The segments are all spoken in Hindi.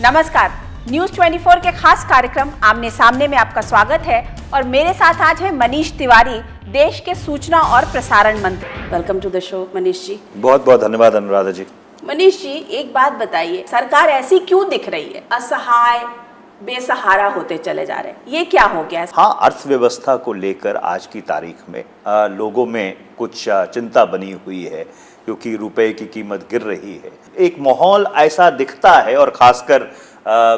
नमस्कार, न्यूज 24 के खास कार्यक्रम आमने सामने में आपका स्वागत है और मेरे साथ आज है मनीष तिवारी, देश के सूचना और प्रसारण मंत्री। Welcome to the show Manish ji. बहुत बहुत धन्यवाद अनुराधा जी। मनीष जी, एक बात बताइए, सरकार ऐसी क्यों दिख रही है? असहाय, बेसहारा होते चले जा रहे हैं, ये क्या हो गया? हाँ, अर्थव्यवस्था को लेकर आज की तारीख में लोगों में कुछ चिंता बनी हुई है क्योंकि रुपए की कीमत गिर रही है। एक माहौल ऐसा दिखता है और खासकर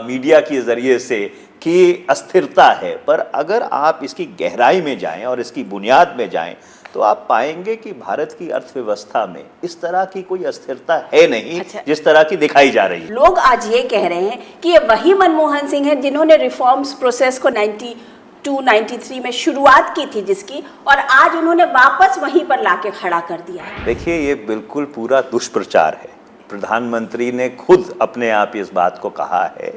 मीडिया के जरिए से कि अस्थिरता है, पर अगर आप इसकी गहराई में जाएं और इसकी बुनियाद में जाएं तो आप पाएंगे कि भारत की अर्थव्यवस्था में इस तरह की कोई अस्थिरता है नहीं। जिस तरह की दिखाई जा रही है। लोग आज ये कह रहे हैं कि ये वही मनमोहन सिंह हैं जिन्होंने रिफॉर्म्स प्रोसेस को 92-93 में शुरुआत की थी जिसकी, और आज उन्होंने वापस वहीं पर लाके खड़ा कर दिया है। देखिए, ये बिल्कुल पूरा दुष्प्रचार है। प्रधानमंत्री ने खुद अपने आप इस बात को कहा है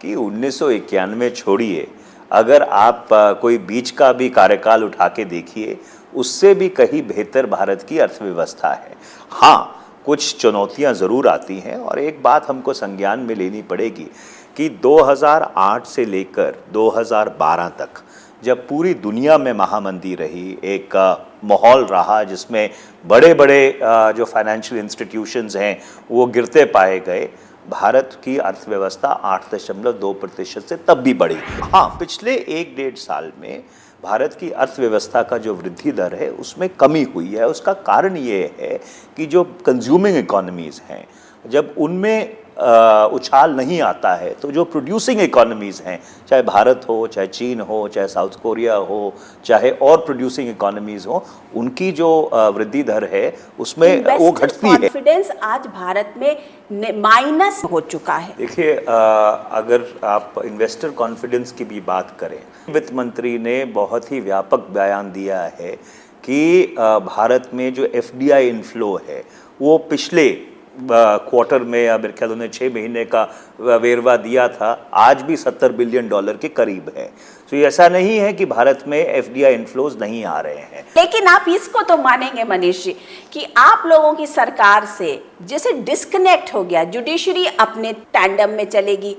कि 1991 छोड़िए, अगर आप कोई बीच का भी कार्यकाल उठा के देखिए, उससे भी कहीं बेहतर भारत की अर्थव्यवस्था है। हाँ, कुछ चुनौतियां ज़रूर आती हैं और एक बात हमको संज्ञान में लेनी पड़ेगी कि 2008 से लेकर 2012 तक जब पूरी दुनिया में महामंदी रही, एक माहौल रहा जिसमें बड़े बड़े जो फाइनेंशियल इंस्टीट्यूशंस हैं वो गिरते पाए गए, भारत की अर्थव्यवस्था 8.2% से तब भी बढ़ी। हाँ, पिछले 1-1.5 साल में भारत की अर्थव्यवस्था का जो वृद्धि दर है उसमें कमी हुई है। उसका कारण ये है कि जो कंज्यूमिंग इकोनॉमीज़ हैं, जब उनमें उछाल नहीं आता है तो जो प्रोड्यूसिंग इकोनॉमीज़ हैं, चाहे भारत हो, चाहे चीन हो, चाहे साउथ कोरिया हो, चाहे और प्रोड्यूसिंग इकोनॉमीज़ हो, उनकी जो वृद्धि दर है उसमें वो घटती है। कॉन्फिडेंस आज भारत में माइनस हो चुका है। देखिए, अगर आप इन्वेस्टर कॉन्फिडेंस की भी बात करें, वित्त मंत्री ने बहुत ही व्यापक बयान दिया है कि भारत में जो FDI इनफ्लो है वो पिछले क्वार्टर में या मेरे ख्याल उन्होंने 6 महीने का वेरवा दिया था, आज भी $70 बिलियन के करीब है। तो ये ऐसा नहीं है कि भारत में FDI इनफ्लोज नहीं आ रहे हैं। लेकिन आप इसको तो मानेंगे मनीष जी कि आप लोगों की सरकार से जैसे डिस्कनेक्ट हो गया, जुडिशरी अपने टैंडम में चलेगी,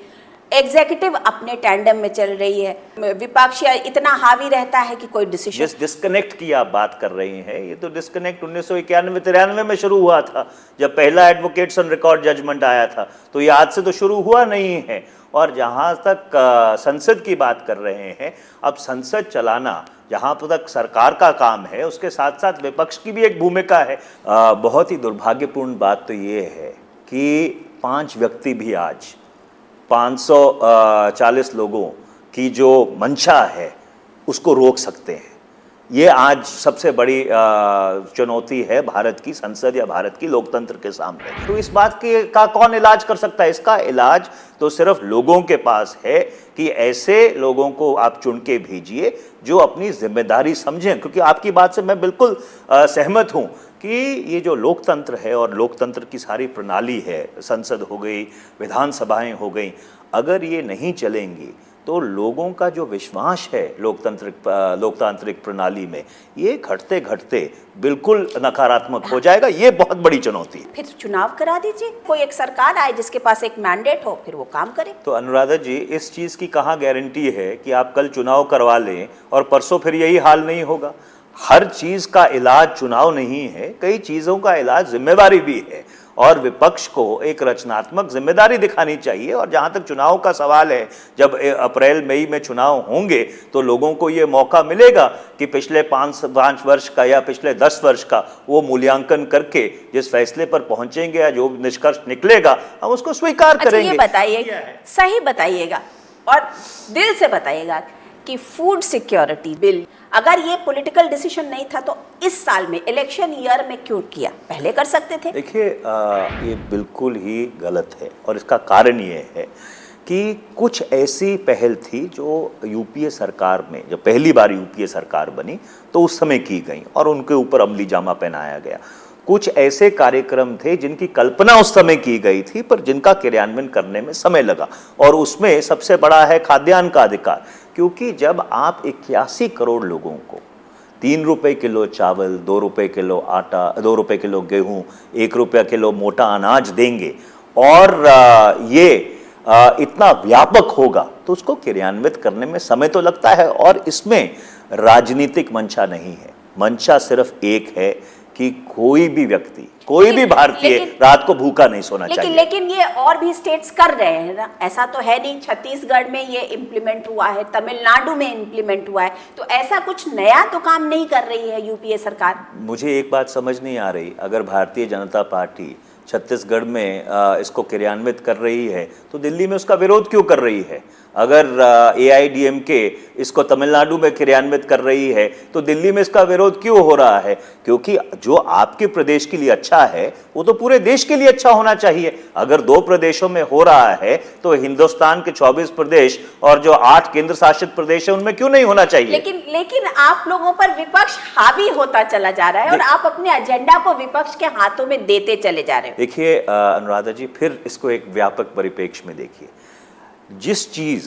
एग्जीक्यूटिव अपने टैंडम में चल रही है, विपक्ष इतना हावी रहता है कि कोई डिसीजन। जिस डिस्कनेक्ट की आप बात कर रही हैं, ये तो डिस्कनेक्ट 1991-93 में शुरू हुआ था जब पहला एडवोकेट्स ऑन रिकॉर्ड जजमेंट आया था। तो ये आज से तो शुरू हुआ नहीं है। और जहाँ तक संसद की बात कर रहे हैं, अब संसद चलाना जहाँ तक सरकार का काम है, उसके साथ साथ विपक्ष की भी एक भूमिका है। बहुत ही दुर्भाग्यपूर्ण बात तो ये है कि 5 व्यक्ति भी आज 540 लोगों की जो मंशा है उसको रोक सकते हैं। ये आज सबसे बड़ी चुनौती है भारत की संसद या भारत की लोकतंत्र के सामने। तो इस बात का कौन इलाज कर सकता है? इसका इलाज तो सिर्फ लोगों के पास है कि ऐसे लोगों को आप चुन के भेजिए जो अपनी जिम्मेदारी समझें। क्योंकि आपकी बात से मैं बिल्कुल सहमत हूँ कि ये जो लोकतंत्र है और लोकतंत्र की सारी प्रणाली है, संसद हो गई, विधानसभाएं हो गई, अगर ये नहीं चलेंगी तो लोगों का जो विश्वास है लोकतांत्रिक प्रणाली में, ये घटते घटते बिल्कुल नकारात्मक हो जाएगा। ये बहुत बड़ी चुनौती है। फिर चुनाव करा दीजिए, कोई एक सरकार आए जिसके पास एक मैंडेट हो, फिर वो काम करे। तो अनुराधा जी, इस चीज़ की कहाँ गारंटी है कि आप कल चुनाव करवा लें और परसों फिर यही हाल नहीं होगा? हर चीज़ का इलाज चुनाव नहीं है, कई चीज़ों का इलाज जिम्मेदारी भी है और विपक्ष को एक रचनात्मक जिम्मेदारी दिखानी चाहिए। और जहाँ तक चुनाव का सवाल है, जब अप्रैल मई में चुनाव होंगे तो लोगों को ये मौका मिलेगा कि पिछले 5 वर्ष का या पिछले 10 वर्ष का वो मूल्यांकन करके जिस फैसले पर पहुँचेंगे या जो निष्कर्ष निकलेगा हम उसको स्वीकार करेंगे। ये बताइए, सही बताइएगा और दिल से बताइएगा कि फूड सिक्योरिटी बिल, अगर ये पॉलिटिकल डिसीजन नहीं था तो इस साल में इलेक्शन ईयर में क्यों किया? पहले कर सकते थे। देखिए, ये बिल्कुल ही गलत है और इसका कारण ये है कि कुछ ऐसी पहल थी जो यूपीए सरकार में, जब पहली बार यूपीए सरकार बनी तो उस समय की गई और उनके ऊपर अमली जामा पहनाया गया। कुछ ऐसे कार्यक्रम थे जिनकी कल्पना उस समय की गई थी पर जिनका क्रियान्वयन करने में समय लगा, और उसमें सबसे बड़ा है खाद्यान्न का अधिकार। क्योंकि जब आप 81 करोड़ लोगों को 3 रुपए किलो चावल, 2 रुपए किलो आटा, 2 रुपए किलो गेहूं, 1 रुपया किलो मोटा अनाज देंगे और ये इतना व्यापक होगा तो उसको क्रियान्वित करने में समय तो लगता है। और इसमें राजनीतिक मंशा नहीं है, मंशा सिर्फ एक है कि कोई भी व्यक्ति, कोई भी भारतीय रात को भूखा नहीं सोना चाहिए। लेकिन ये और भी स्टेट्स कर रहे हैं ना, ऐसा तो है नहीं। छत्तीसगढ़ में ये इम्प्लीमेंट हुआ है, तमिलनाडु में इम्प्लीमेंट हुआ है, तो ऐसा कुछ नया तो काम नहीं कर रही है यूपीए सरकार। मुझे एक बात समझ नहीं आ रही, अगर भारतीय जनता पार्टी छत्तीसगढ़ में इसको क्रियान्वित कर रही है तो दिल्ली में उसका विरोध क्यों कर रही है? अगर AIADMK इसको तमिलनाडु में क्रियान्वित कर रही है तो दिल्ली में इसका विरोध क्यों हो रहा है? क्योंकि जो आपके प्रदेश के लिए अच्छा है वो तो पूरे देश के लिए अच्छा होना चाहिए। अगर 2 प्रदेशों में हो रहा है तो हिंदुस्तान के 24 प्रदेश और जो 8 केंद्र शासित प्रदेश है उनमें क्यों नहीं होना चाहिए? लेकिन आप लोगों पर विपक्ष हावी होता चला जा रहा है और आप अपने एजेंडा को विपक्ष के हाथों में देते चले जा रहे हो। देखिए अनुराधा जी, फिर इसको एक व्यापक परिप्रेक्ष्य में देखिए। जिस चीज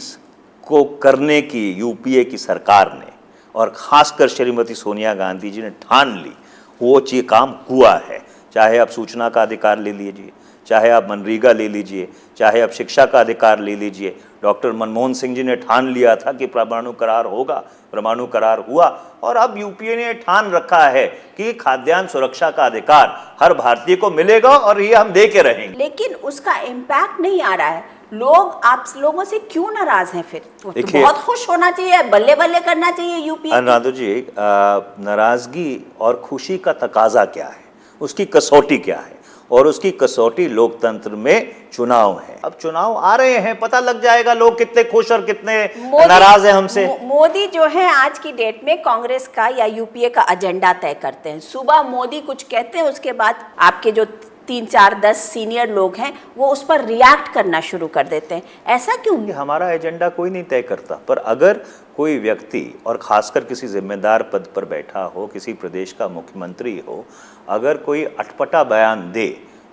को करने की यूपीए की सरकार ने और खासकर श्रीमती सोनिया गांधी जी ने ठान ली, वो चीज काम हुआ है। चाहे आप सूचना का अधिकार ले लीजिए, चाहे आप मनरेगा ले लीजिए, चाहे आप शिक्षा का अधिकार ले लीजिए। डॉक्टर मनमोहन सिंह जी ने ठान लिया था कि परमाणु करार होगा, परमाणु करार हुआ। और अब यूपीए ने ठान रखा है कि खाद्यान्न सुरक्षा का अधिकार हर भारतीय को मिलेगा और ये हम दे के रहेंगे। लेकिन उसका इम्पैक्ट नहीं आ रहा है। लोग आप लोगों से क्यों नाराज हैं? फिर तो बहुत खुश होना चाहिए, बल्ले बल्ले करना चाहिए यूपीए। अनुराधा जी, नाराजगी और खुशी का तकाजा क्या है, उसकी कसौटी क्या है? और उसकी कसौटी लोकतंत्र में चुनाव है। अब चुनाव आ रहे हैं, पता लग जाएगा लोग कितने खुश और कितने नाराज हैं हमसे। मोदी जो है आज की डेट में कांग्रेस का या यूपीए का एजेंडा तय करते हैं। सुबह मोदी कुछ कहते हैं, उसके बाद आपके जो 3, 4, 10 सीनियर लोग हैं वो उस पर रिएक्ट करना शुरू कर देते हैं। ऐसा क्यों? हमारा एजेंडा कोई नहीं तय करता, पर अगर कोई व्यक्ति और खासकर किसी जिम्मेदार पद पर बैठा हो, किसी प्रदेश का मुख्यमंत्री हो, अगर कोई अटपटा बयान दे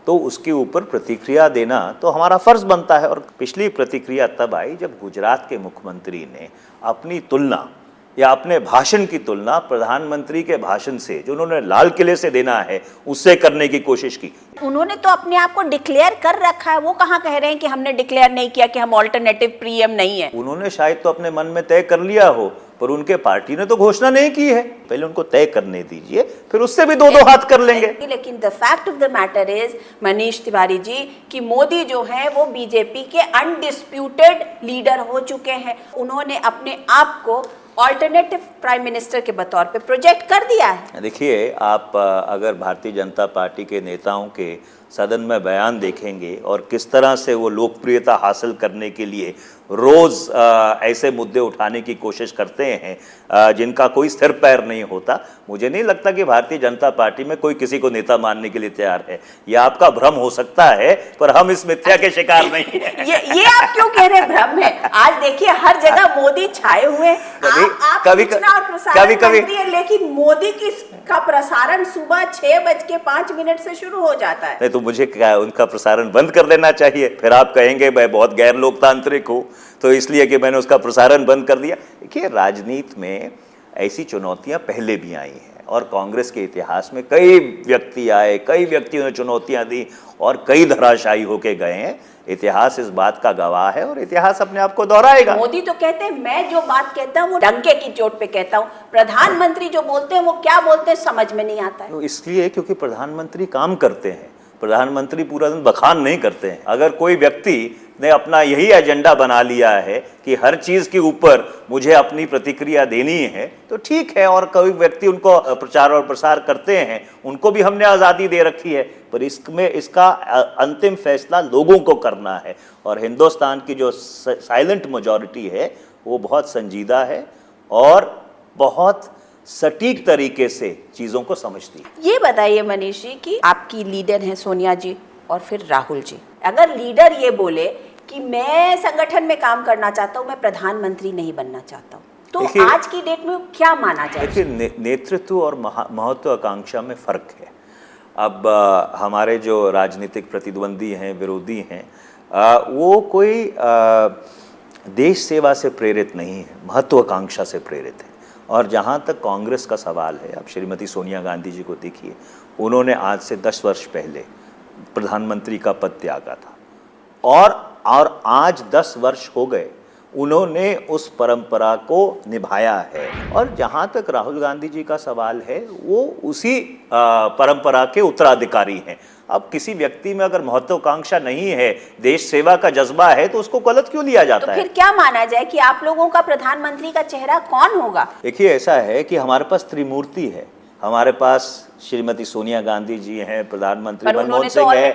तो उसके ऊपर प्रतिक्रिया देना तो हमारा फर्ज बनता है। और पिछली प्रतिक्रिया तब आई जब गुजरात के मुख्यमंत्री ने अपनी तुलना या अपने भाषण की तुलना प्रधानमंत्री के भाषण से, जो उन्होंने लाल किले से देना है, उससे करने की कोशिश की। उन्होंने तो अपने आप को डिक्लेयर कर रखा है, वो कहाँ कह रहे हैं कि हमने डिक्लेयर नहीं किया, कि हम ऑल्टरनेटिव पीएम नहीं है। उन्होंने शायद तो अपने मन में तय कर लिया हो, पर उनके पार्टी ने तो घोषणा नहीं की है। पहले उनको तय करने दीजिए, फिर उससे भी 2-2 हाथ कर लेंगे। लेकिन the fact of the matter is Manish Tiwari ji कि मोदी जो है वो बीजेपी के अनडिस्प्यूटेड लीडर हो चुके हैं। उन्होंने अपने आप को ऑल्टरनेटिव प्राइम मिनिस्टर के बतौर पे प्रोजेक्ट कर दिया है। देखिए, आप अगर भारतीय जनता पार्टी के नेताओं के सदन में बयान देखेंगे और किस तरह से वो लोकप्रियता हासिल करने के लिए रोज ऐसे मुद्दे उठाने की कोशिश करते हैं जिनका कोई सिर पैर नहीं होता, मुझे नहीं लगता कि भारतीय जनता पार्टी में कोई किसी को नेता मानने के लिए तैयार है। ये आपका भ्रम हो सकता है, पर हम इस मिथ्या के शिकार नहीं हैं। ये आप क्यों कह रहे हैं भ्रम है? आज देखिए हर जगह मोदी छाए हुए हैं। आप सूचना और प्रसारण मंत्री हैं, लेकिन मोदी का प्रसारण सुबह 6:05 से शुरू हो जाता है। नहीं तो मुझे क्या, उनका प्रसारण बंद कर देना चाहिए। फिर आप कहेंगे मैं बहुत गैर लोकतांत्रिक हूँ, तो इसलिए कि मैंने उसका प्रसारण बंद कर दिया। देखिए, राजनीति में ऐसी चुनौतियां पहले भी आई हैं और कांग्रेस के इतिहास में कई व्यक्ति आए, कई व्यक्तियों ने चुनौतियां दी और कई धराशायी होके गए हैं। इतिहास इस बात का गवाह है और इतिहास अपने आप को दोहराएगा। मोदी तो कहते हैं मैं जो बात कहता हूँ वो डंके की चोट पे कहता हूँ। प्रधानमंत्री जो बोलते हैं वो क्या बोलते हैं समझ में नहीं आता है। तो इसलिए क्योंकि प्रधानमंत्री काम करते हैं, प्रधानमंत्री पूरा दिन बखान नहीं करते हैं। अगर कोई व्यक्ति ने अपना यही एजेंडा बना लिया है कि हर चीज के ऊपर मुझे अपनी प्रतिक्रिया देनी है तो ठीक है, और कोई व्यक्ति उनको प्रचार और प्रसार करते हैं, उनको भी हमने आज़ादी दे रखी है, पर इसका अंतिम फैसला लोगों को करना है। और हिंदुस्तान की जो साइलेंट मेजॉरिटी है वो बहुत संजीदा है और बहुत सटीक तरीके से चीजों को समझती है। ये बताइए मनीष जी कि आपकी लीडर हैं सोनिया जी और फिर राहुल जी, अगर लीडर ये बोले कि मैं संगठन में काम करना चाहता हूँ, मैं प्रधानमंत्री नहीं बनना चाहता हूँ, तो आज की डेट में क्या माना जाए? देखिए, नेतृत्व और महत्वाकांक्षा में फर्क है। अब हमारे जो राजनीतिक प्रतिद्वंदी हैं, विरोधी हैं, वो कोई देश सेवा से प्रेरित नहीं है, महत्वाकांक्षा से प्रेरित है। और जहाँ तक कांग्रेस का सवाल है, अब श्रीमती सोनिया गांधी जी को देखिए, उन्होंने आज से 10 वर्ष पहले प्रधानमंत्री का पद त्यागा था और और आज 10 वर्ष हो गए उन्होंने उस परंपरा को निभाया है। और जहाँ तक राहुल गांधी जी का सवाल है, वो उसी परंपरा के उत्तराधिकारी हैं। अब किसी व्यक्ति में अगर महत्वाकांक्षा नहीं है, देश सेवा का जज्बा है, तो उसको गलत क्यों लिया जाता है? तो फिर क्या माना जाए कि आप लोगों का प्रधानमंत्री का चेहरा कौन होगा? देखिए, ऐसा है कि हमारे पास त्रिमूर्ति है। हमारे पास श्रीमती सोनिया गांधी जी हैं, प्रधानमंत्री मनमोहन सिंह है,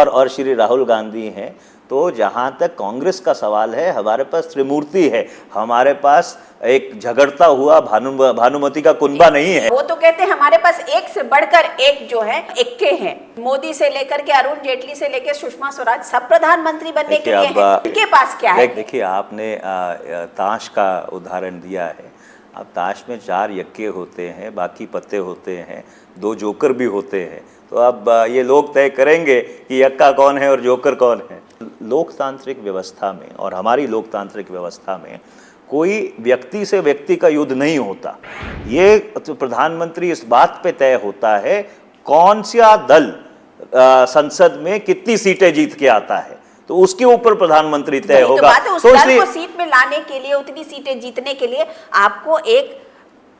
और श्री राहुल गांधी हैं। तो जहां तक कांग्रेस का सवाल है, हमारे पास त्रिमूर्ति है। हमारे पास एक झगड़ता हुआ भानुमति का कुनबा नहीं है। वो तो कहते हैं हमारे पास एक से बढ़कर एक जो है इक्के हैं। मोदी से लेकर के अरुण जेटली से लेकर सुषमा स्वराज सब प्रधानमंत्री बनने के लिए हैं। इनके पास क्या है? देखिए, आपने ताश का उदाहरण दिया है। अब ताश में 4 यक्के होते हैं, बाकी पत्ते होते हैं, 2 जोकर भी होते हैं। तो अब ये लोग तय करेंगे कि यक्का कौन है और जोकर कौन है। लोकतांत्रिक व्यवस्था में और हमारी लोकतांत्रिक व्यवस्था में कोई व्यक्ति से व्यक्ति का युद्ध नहीं होता। ये तो प्रधानमंत्री इस बात पे तय होता है कौन सा दल संसद में कितनी सीटें जीत के आता है, तो उसके ऊपर प्रधानमंत्री तय होगा। उस दल को सीट में लाने के लिए, उतनी सीटें जीतने के लिए आपको एक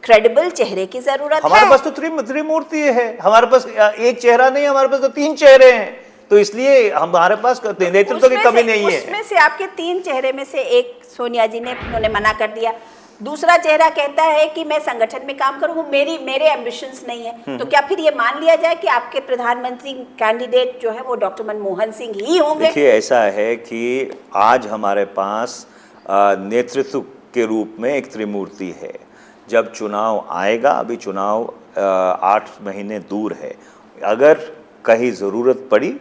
क्रेडिबल चेहरे की जरूरत है। हमारे पास तो त्रिमूर्ति है। हमारे पास एक चेहरा नहीं, हमारे पास तो 3 चेहरे हैं। तो इसलिए हमारे पास नेतृत्व की कमी नहीं है। उसमें से आपके 3 चेहरे में से एक सोनिया जी ने उन्होंने मना कर दिया। दूसरा चेहरा कहता है कि मैं संगठन में काम करूं, मेरे एम्बिशंस नहीं है। तो क्या फिर ये मान लिया जाए कि आपके प्रधानमंत्री कैंडिडेट जो है वो डॉक्टर मनमोहन सिंह ही होंगे? देखिए, ऐसा है कि आज हमारे पास नेतृत्व के रूप में एक त्रिमूर्ति है। जब चुनाव आएगा, अभी चुनाव 8 महीने दूर है, अगर कहीं ज़रूरत पड़ी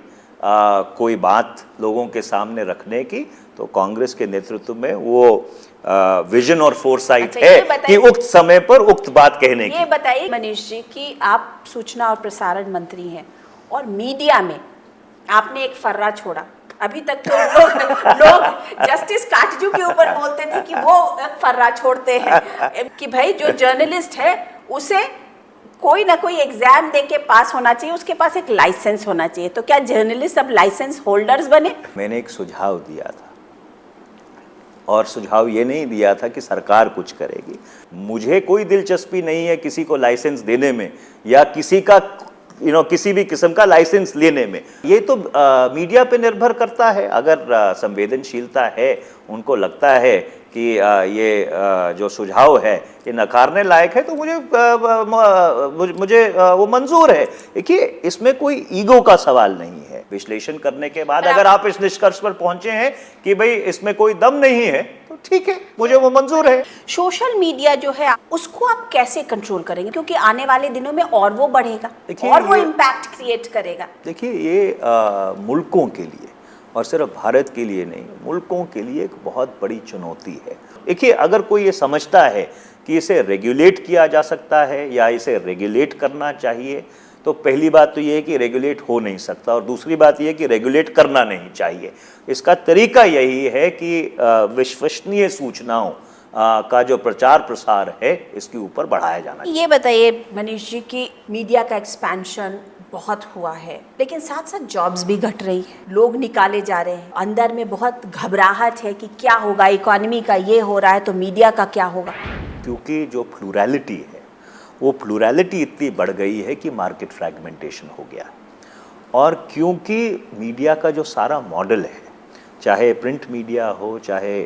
कोई बात लोगों के सामने रखने की, तो कांग्रेस के नेतृत्व में वो विजन और फोरसाइट है कि उक्त समय पर उक्त बात कहने की। ये बताइए मनीष जी कि आप सूचना और प्रसारण मंत्री हैं और मीडिया में आपने एक फर्रा छोड़ा। अभी तक तो लोग जस्टिस काटजू के ऊपर बोलते थे कि वो फर्रा छोड़ते हैं कि भाई जो जर्नलिस्ट है उसे कोई ना कोई एग्जाम दे के पास होना चाहिए, उसके पास एक लाइसेंस होना चाहिए। तो क्या जर्नलिस्ट अब लाइसेंस होल्डर्स बने? मैंने एक सुझाव दिया था, और सुझाव ये नहीं दिया था कि सरकार कुछ करेगी। मुझे कोई दिलचस्पी नहीं है किसी को लाइसेंस देने में या किसी का किसी भी किस्म का लाइसेंस लेने में। ये तो मीडिया पे निर्भर करता है। अगर संवेदनशीलता है, उनको लगता है कि ये जो सुझाव है ये नकारने लायक है, तो मुझे वो मंजूर है। देखिए, इसमें कोई ईगो का सवाल नहीं है। विश्लेषण करने के बाद अगर आप इस निष्कर्ष पर पहुंचे हैं कि भाई इसमें कोई दम नहीं है, तो ठीक है, मुझे वो मंजूर है। सोशल मीडिया जो है उसको आप कैसे कंट्रोल करेंगे? क्योंकि आने वाले दिनों में और वो बढ़ेगा और वो इम्पैक्ट क्रिएट करेगा। देखिए, ये मुल्कों के लिए और सिर्फ भारत के लिए नहीं, मुल्कों के लिए एक बहुत बड़ी चुनौती है। देखिए, अगर कोई ये समझता है कि इसे रेगुलेट किया जा सकता है या इसे रेगुलेट करना चाहिए, तो पहली बात तो ये है कि रेगुलेट हो नहीं सकता, और दूसरी बात ये है कि रेगुलेट करना नहीं चाहिए। इसका तरीका यही है कि विश्वसनीय सूचनाओं का जो प्रचार प्रसार है, इसके ऊपर बढ़ाया जाना चाहिए। ये बताइए मनीष जी कि मीडिया का एक्सपेंशन बहुत हुआ है, लेकिन साथ साथ जॉब्स भी घट रही है, लोग निकाले जा रहे हैं। अंदर में बहुत घबराहट है कि क्या होगा, इकोनॉमी का ये हो रहा है तो मीडिया का क्या होगा? क्योंकि जो प्लूरैलिटी है, वो प्लूरैलिटी इतनी बढ़ गई है कि मार्केट फ्रैगमेंटेशन हो गया। और क्योंकि मीडिया का जो सारा मॉडल है, चाहे प्रिंट मीडिया हो, चाहे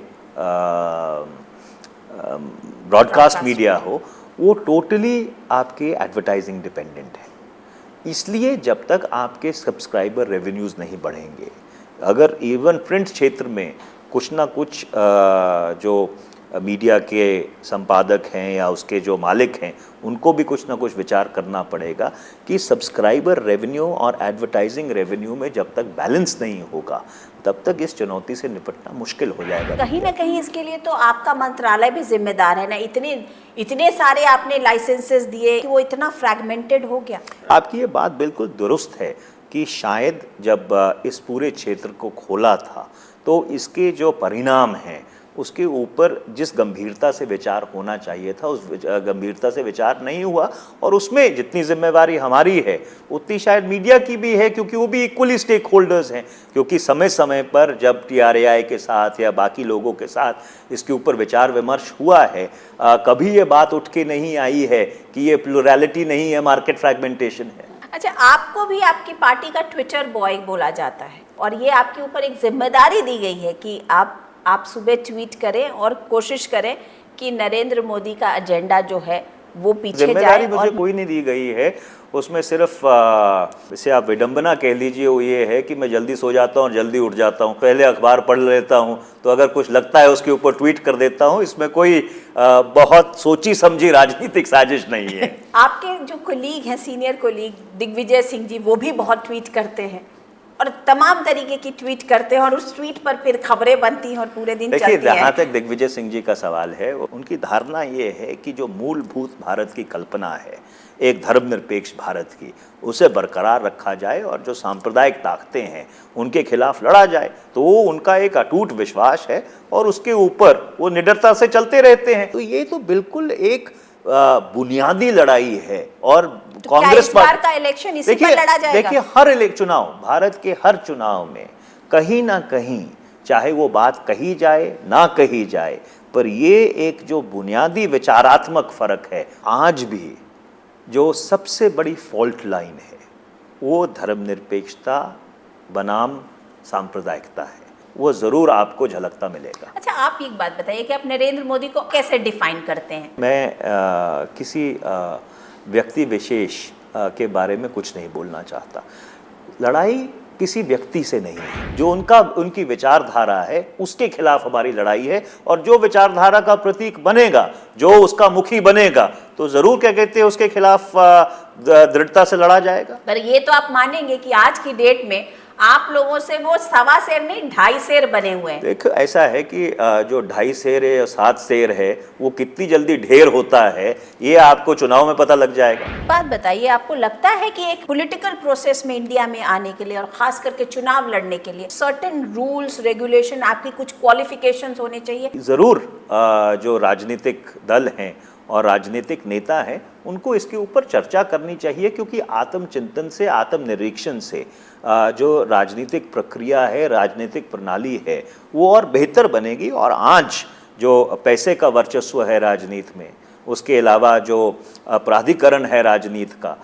ब्रॉडकास्ट मीडिया हो, वो टोटली आपके एडवर्टाइजिंग डिपेंडेंट है। इसलिए जब तक आपके सब्सक्राइबर रेवेन्यूज़ नहीं बढ़ेंगे, अगर इवन प्रिंट क्षेत्र में कुछ ना कुछ जो मीडिया के संपादक हैं या उसके जो मालिक हैं, उनको भी कुछ ना कुछ विचार करना पड़ेगा कि सब्सक्राइबर रेवेन्यू और एडवर्टाइजिंग रेवेन्यू में जब तक बैलेंस नहीं होगा, तब तक इस चुनौती से निपटना मुश्किल हो जाएगा। कहीं ना कहीं इसके लिए तो आपका मंत्रालय भी जिम्मेदार है ना। इतने सारे आपने लाइसेंसेस दिए कि वो इतना फ्रैगमेंटेड हो गया। आपकी ये बात बिल्कुल दुरुस्त है कि शायद जब इस पूरे क्षेत्र को खोला था, तो इसके जो परिणाम हैं उसके ऊपर जिस गंभीरता से विचार होना चाहिए था उस गंभीरता से विचार नहीं हुआ। और उसमें जितनी जिम्मेवारी हमारी है उतनी शायद मीडिया की भी है, क्योंकि वो भी इक्वली स्टेक होल्डर्स हैं। क्योंकि समय समय पर जब TRAI के साथ या बाकी लोगों के साथ इसके ऊपर विचार विमर्श हुआ है, कभी ये बात उठ के नहीं आई है कि ये प्लुरैलिटी नहीं है, मार्केट फ्रैगमेंटेशन है। अच्छा, आपको भी आपकी पार्टी का ट्विटर बॉय बोला जाता है और ये आपके ऊपर एक जिम्मेदारी दी गई है कि आप सुबह ट्वीट करें और कोशिश करें कि नरेंद्र मोदी का एजेंडा जो है वो पीछे जाए। जिम्मेदारी मुझे कोई नहीं दी गई है, उसमें सिर्फ इसे आप विडंबना कह लीजिए, वो ये है कि मैं जल्दी सो जाता हूँ, जल्दी उठ जाता हूँ, पहले अखबार पढ़ लेता हूँ, तो अगर कुछ लगता है उसके ऊपर ट्वीट कर देता हूँ। इसमें कोई बहुत सोची समझी राजनीतिक साजिश नहीं है। आपके जो कोलीग हैं, सीनियर कोलीग दिग्विजय सिंह जी, वो भी बहुत ट्वीट करते हैं और तमाम तरीके की ट्वीट करते हैं और उस ट्वीट पर फिर खबरें बनती हैं और पूरे दिन चलती हैं। देखिए, जहाँ तक दिग्विजय सिंह जी का सवाल है, उनकी धारणा ये है कि जो मूलभूत भारत की कल्पना है एक धर्मनिरपेक्ष भारत की, उसे बरकरार रखा जाए और जो सांप्रदायिक ताकतें हैं उनके खिलाफ लड़ा जाए। तो वो उनका एक अटूट विश्वास है और उसके ऊपर वो निडरता से चलते रहते हैं। तो ये तो बिल्कुल एक बुनियादी लड़ाई है। और तो कांग्रेस पार्टी का इलेक्शन इसी पर लड़ा जाएगा। देखिए, हर चुनाव, भारत के हर चुनाव में कहीं ना कहीं, चाहे वो बात कही जाए ना कही जाए, पर ये एक जो बुनियादी विचारात्मक फर्क है, आज भी जो सबसे बड़ी फॉल्ट लाइन है वो धर्मनिरपेक्षता बनाम सांप्रदायिकता है। वो जरूर आपको झलकता मिलेगा। अच्छा, आप एक बात बताइए कि आप नरेंद्र मोदी को कैसे डिफाइन करते हैं? मैं किसी व्यक्ति विशेष के बारे में कुछ नहीं बोलना चाहता। लड़ाई किसी व्यक्ति से नहीं है, जो उनकी विचारधारा है उसके खिलाफ हमारी लड़ाई है। और जो विचारधारा का प्रतीक बनेगा, जो उसका मुखी बनेगा, तो जरूर क्या कहते हैं उसके खिलाफ दृढ़ता से लड़ा जाएगा। पर ये तो आप मानेंगे कि आज की डेट में आप लोगों से वो 1.25 शेर नहीं 2.5 शेर बने हुए हैं। देखो, ऐसा है कि जो 2.5 शेर है या 7 शेर है वो कितनी जल्दी ढेर होता है ये आपको चुनाव में पता लग जाएगा। बात बताइए, आपको लगता है कि एक पॉलिटिकल प्रोसेस में इंडिया में आने के लिए और खास करके चुनाव लड़ने के लिए सर्टेन रूल्स रेगुलेशन, आपकी कुछ क्वालिफिकेशंस होने चाहिए? जरूर जो राजनीतिक दल हैं और राजनीतिक नेता हैं उनको इसके ऊपर चर्चा करनी चाहिए, क्योंकि आत्मचिंतन से, आत्मनिरीक्षण से जो राजनीतिक प्रक्रिया है, राजनीतिक प्रणाली है, वो और बेहतर बनेगी। और आज जो पैसे का वर्चस्व है राजनीति में, उसके अलावा जो प्राधिकरण है राजनीति का,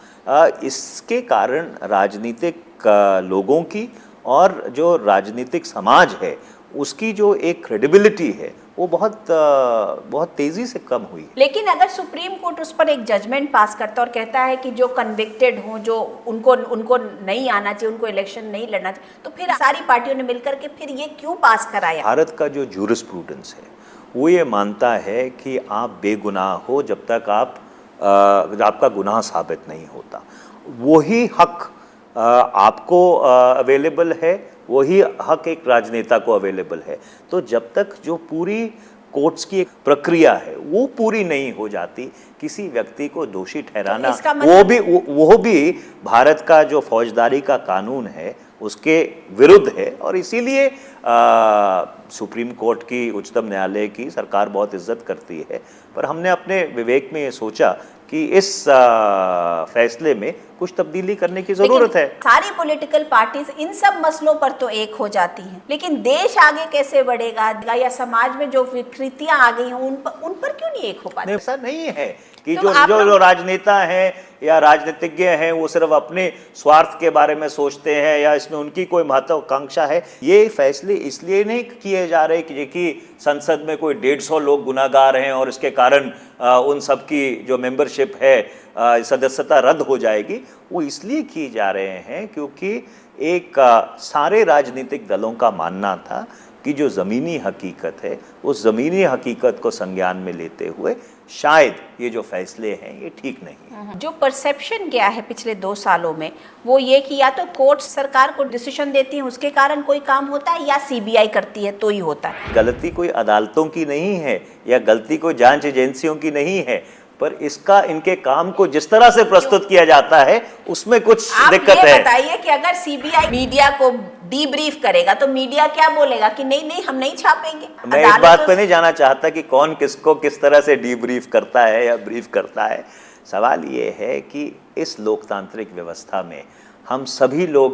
इसके कारण राजनीतिक लोगों की और जो राजनीतिक समाज है उसकी जो एक क्रेडिबिलिटी है वो बहुत तेजी से कम हुई। लेकिन अगर सुप्रीम कोर्ट उस पर एक जजमेंट पास करता और कहता है कि जो कन्विक्टेड हों, जो उनको नहीं आना चाहिए, उनको इलेक्शन नहीं लड़ना चाहिए, तो फिर सारी पार्टियों ने मिलकर के फिर ये क्यों पास कराया? भारत का जो जूरिस्प्रूडेंस है वो ये मानता है कि आप बेगुनाह हो जब तक आपका गुनाह साबित नहीं होता। वही हक आपको अवेलेबल है, वही हक एक राजनेता को अवेलेबल है। तो जब तक जो पूरी कोर्ट्स की एक प्रक्रिया है वो पूरी नहीं हो जाती, किसी व्यक्ति को दोषी ठहराना, वो भी भारत का जो फौजदारी का कानून है उसके विरुद्ध है। और इसीलिए सुप्रीम कोर्ट की, उच्चतम न्यायालय की सरकार बहुत इज्जत करती है। पर हमने अपने विवेक में ये सोचा कि इस फैसले में कुछ तब्दीली करने की जरूरत है। सारी पॉलिटिकल पार्टीज इन सब मसलों पर तो एक हो जाती हैं, लेकिन देश आगे कैसे बढ़ेगा या समाज में जो विकृतियां आ गई हैं उन पर क्यों नहीं एक हो पाते? ऐसा नहीं है कि जो राजनेता हैं या राजनीतिज्ञ हैं वो सिर्फ अपने स्वार्थ के बारे में सोचते हैं या इसमें उनकी कोई महत्वाकांक्षा है। ये फैसले इसलिए नहीं किए जा रहे कि संसद में कोई 150 लोग गुनाहगार हैं और इसके कारण उन सब की जो मेंबरशिप है, सदस्यता रद्द हो जाएगी। वो इसलिए किए जा रहे हैं क्योंकि एक सारे राजनीतिक दलों का मानना था कि जो ज़मीनी हकीकत है उस ज़मीनी हकीकत को संज्ञान में लेते हुए शायद ये जो फैसले हैं ये ठीक नहीं है। जो परसेप्शन गया है पिछले 2 सालों में वो ये कि या तो कोर्ट सरकार को डिसीजन देती है उसके कारण कोई काम होता है या सीबीआई करती है तो ही होता है। गलती कोई अदालतों की नहीं है या गलती कोई जांच एजेंसियों की नहीं है, पर इसका इनके काम को जिस तरह से प्रस्तुत किया जाता है उसमें कुछ आप दिक्कत ये है। बताइए कि अगर सीबीआई मीडिया को डीब्रीफ करेगा तो मीडिया क्या बोलेगा कि नहीं नहीं हम नहीं छापेंगे। मैं इस बात पे नहीं जाना चाहता कि कौन किसको किस तरह से डीब्रीफ करता है या ब्रीफ करता है। सवाल ये है कि इस लोकतांत्रिक व्यवस्था में हम सभी लोग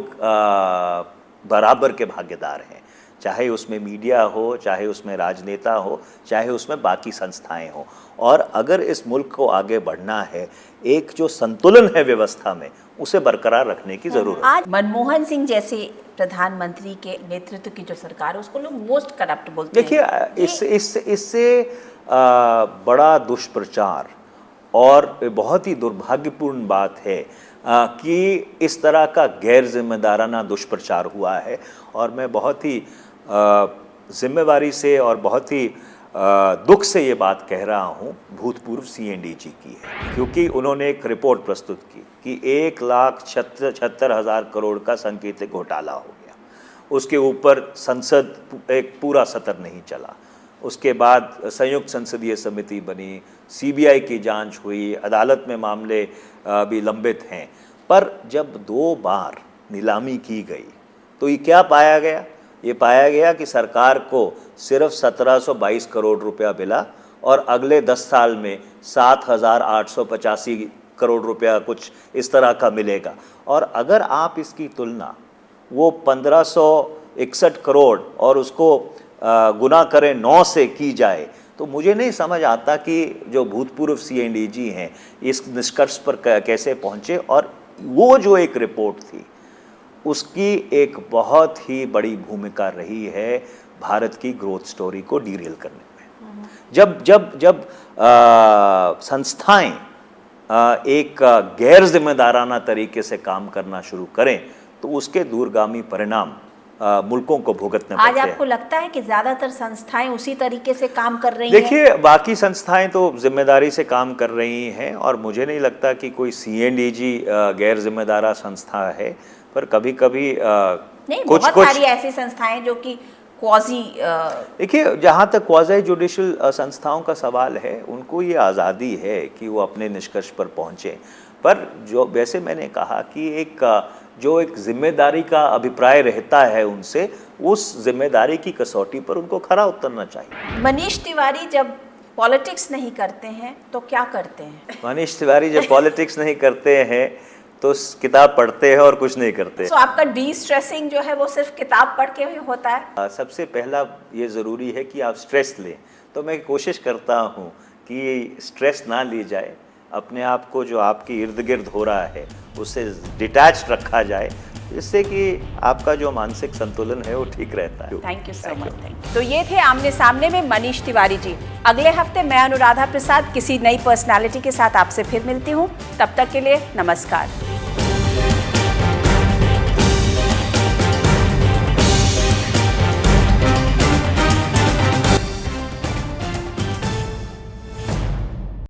बराबर के भागीदार हैं, चाहे उसमें मीडिया हो, चाहे उसमें राजनेता हो, चाहे उसमें बाकी संस्थाएं हो। और अगर इस मुल्क को आगे बढ़ना है, एक जो संतुलन है व्यवस्था में, उसे बरकरार रखने की जरूरत है। आज मनमोहन सिंह जैसे प्रधानमंत्री के नेतृत्व की जो सरकार है उसको लोग मोस्ट करप्ट बोलते हैं। देखिए, इससे बड़ा दुष्प्रचार और बहुत ही दुर्भाग्यपूर्ण बात है कि इस तरह का गैर जिम्मेदाराना दुष्प्रचार हुआ है। और मैं बहुत ही जिम्मेवारी से और बहुत ही दुख से ये बात कह रहा हूँ भूतपूर्व CNDG की है, क्योंकि उन्होंने एक रिपोर्ट प्रस्तुत की कि 1,76,000 करोड़ का सांकेतिक घोटाला हो गया। उसके ऊपर संसद एक पूरा सत्र नहीं चला। उसके बाद संयुक्त संसदीय समिति बनी, CBI की जांच हुई, अदालत में मामले भी लंबित हैं। पर जब 2 बार नीलामी की गई तो ये क्या पाया गया? ये पाया गया कि सरकार को सिर्फ 1722 करोड़ रुपया मिला और अगले 10 साल में 7,885 करोड़ रुपया कुछ इस तरह का मिलेगा। और अगर आप इसकी तुलना वो 1561 करोड़ और उसको गुना करें 9 से की जाए तो मुझे नहीं समझ आता कि जो भूतपूर्व CNDG हैं इस निष्कर्ष पर कैसे पहुँचे। और वो जो एक रिपोर्ट थी उसकी एक बहुत ही बड़ी भूमिका रही है भारत की ग्रोथ स्टोरी को डीरेल करने में। जब संस्थाएं एक गैर जिम्मेदाराना तरीके से काम करना शुरू करें तो उसके दूरगामी परिणाम मुल्कों को भुगतने पड़ते हैं। आज आपको लगता है कि ज्यादातर संस्थाएं उसी तरीके से काम कर रही हैं? देखिए, बाकी संस्थाएं तो जिम्मेदारी से काम कर रही हैं और मुझे नहीं लगता कि कोई CNDG गैर जिम्मेदारा संस्था है। पर कभी कभी नहीं, बहुत सारी ऐसी संस्थाएं जो कि क्वाजी देखिए, जहाँ तक क्वाजी जुडिशल संस्थाओं का सवाल है, उनको ये आज़ादी है कि वो अपने निष्कर्ष पर पहुँचें। पर जो वैसे मैंने कहा कि एक जिम्मेदारी का अभिप्राय रहता है उनसे, उस जिम्मेदारी की कसौटी पर उनको खरा उतरना चाहिए। मनीष तिवारी जब पॉलिटिक्स नहीं करते हैं तो क्या करते हैं? मनीष तिवारी जब पॉलिटिक्स नहीं करते हैं तो किताब पढ़ते हैं और कुछ नहीं करते। तो आपका डी-स्ट्रेसिंग जो है वो सिर्फ किताब पढ़ के ही होता है? सबसे पहला ये ज़रूरी है कि आप स्ट्रेस लें। तो मैं कोशिश करता हूँ कि स्ट्रेस ना ली जाए, अपने आप को जो आपके इर्द गिर्द हो रहा है उससे डिटैच रखा जाए, जिससे कि आपका जो मानसिक संतुलन है वो ठीक रहता है। Thank you so much. तो ये थे आमने सामने में मनीष तिवारी जी। अगले हफ्ते मैं अनुराधा प्रसाद किसी नई पर्सनालिटी के साथ आपसे फिर मिलती हूँ। तब तक के लिए नमस्कार।